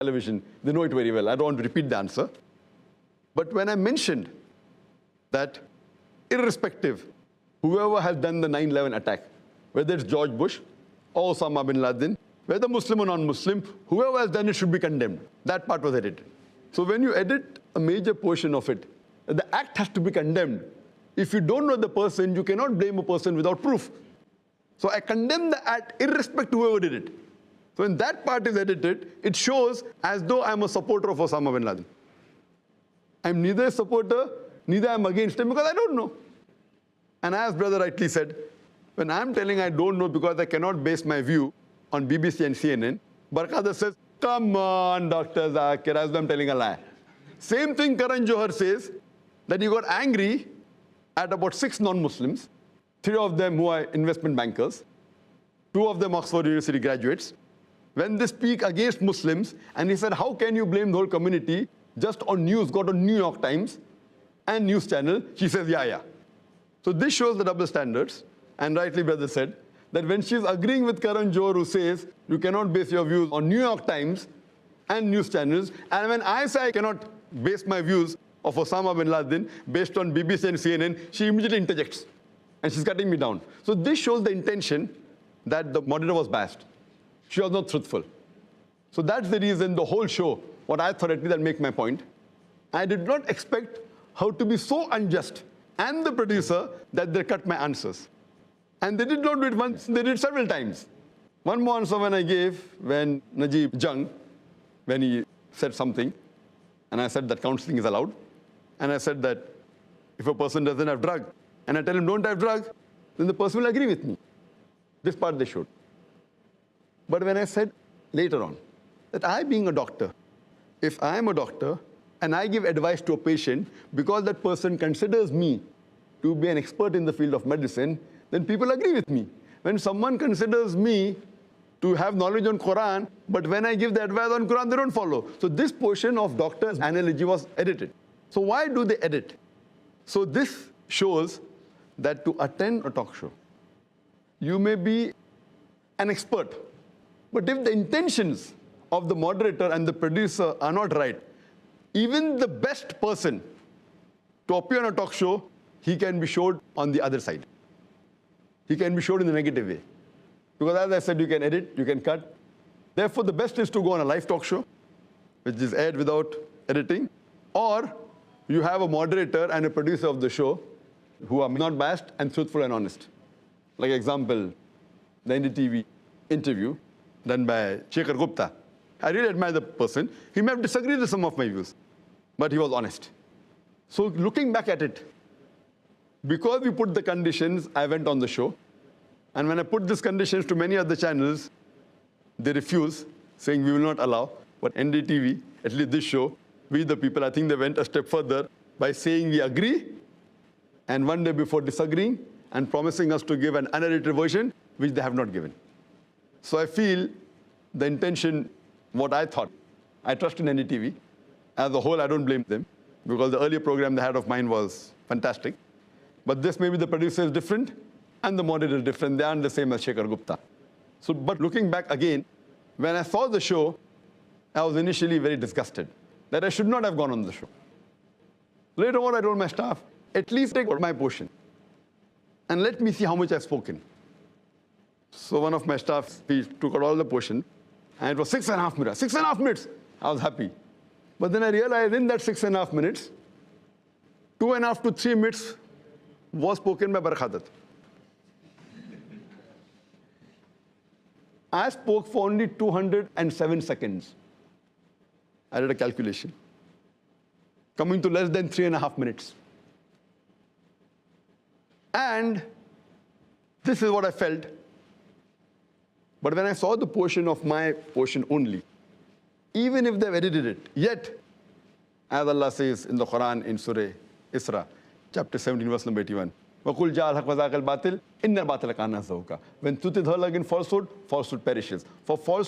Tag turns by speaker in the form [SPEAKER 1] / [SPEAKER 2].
[SPEAKER 1] television, they know it very well. I don't want to repeat the answer. But when I mentioned that irrespective, whoever has done the 9/11 attack, whether it's George Bush or Osama bin Laden, whether Muslim or non-Muslim, whoever has done it should be condemned. That part was edited. So when you edit a major portion of it, the act has to be condemned. If you don't know the person, you cannot blame a person without proof. So I condemn the act irrespective of whoever did it. So when that part is edited, it shows as though I'm a supporter of Osama bin Laden. I'm neither a supporter, neither I'm against him because I don't know. And as brother rightly said, when I'm telling I don't know because I cannot base my view on BBC and CNN, Barkada says, come on, Dr. Zakir, as though I'm telling a lie. Same thing Karan Johar says, that he got angry at about 6 non-Muslims, 3 of them who are investment bankers, 2 of them Oxford University graduates, when they speak against Muslims, and he said, how can you blame the whole community just on news, got on New York Times and news channel? She says, yeah. So this shows the double standards, and rightly brother said, that when she's agreeing with Karan Johar who says, you cannot base your views on New York Times and news channels, and when I say I cannot base my views of Osama bin Laden based on BBC and CNN, she immediately interjects, and she's cutting me down. So this shows the intention that the moderator was biased. She was not truthful. So that's the reason the whole show, what I thought at least that make my point, I did not expect her to be so unjust, and the producer, that they cut my answers. And they did not do it once, they did it several times. One more answer when I gave, when Najib Jung, when he said something, and I said that counseling is allowed, and I said that if a person doesn't have drug, and I tell him don't have drug, then the person will agree with me. This part they showed. But when I said later on that I being a doctor, if I am a doctor and I give advice to a patient because that person considers me to be an expert in the field of medicine, then people agree with me. When someone considers me to have knowledge on Quran, but when I give the advice on Quran, they don't follow. So this portion of doctor's analogy was edited. So why do they edit? So this shows that to attend a talk show, you may be an expert, but if the intentions of the moderator and the producer are not right, even the best person to appear on a talk show, he can be showed on the other side. He can be showed in the negative way. Because as I said, you can edit, you can cut. Therefore, the best is to go on a live talk show, which is aired without editing, or you have a moderator and a producer of the show who are not biased and truthful and honest. Like example, the NDTV interview done by Shekhar Gupta. I really admire the person. He may have disagreed with some of my views, but he was honest. So looking back at it, because we put the conditions, I went on the show. And when I put these conditions to many other channels, they refuse, saying we will not allow. But NDTV, at least this show, we the people, I think they went a step further by saying we agree, and one day before disagreeing and promising us to give an unedited version, which they have not given. So I feel the intention, what I thought, I trust in NDTV. As a whole, I don't blame them, because the earlier program they had of mine was fantastic. But this maybe the producer is different, and the moderator is different. They aren't the same as Shekhar Gupta. So, but looking back again, when I saw the show, I was initially very disgusted that I should not have gone on the show. Later on, I told my staff, at least take my portion, and let me see how much I've spoken. So one of my staff, he took out all the portion, and it was 6.5 minutes. 6.5 minutes! I was happy. But then I realized in that 6.5 minutes, 2.5 to 3 minutes was spoken by Barkhadat. I spoke for only 207 seconds. I did a calculation, coming to less than 3.5 minutes. And this is what I felt. But when I saw the portion of my portion only, even if they've edited it, yet, as Allah says in the Quran in Surah Isra, chapter 17, verse number 81, وَقُلْ جَاءَ الْحَقُّ وَزَهَقَ الْبَاطِلُ إِنَّ الْبَاطِلَ كَانَ زَهُوقًا. When truth is heard against falsehood, falsehood perishes. For falsehood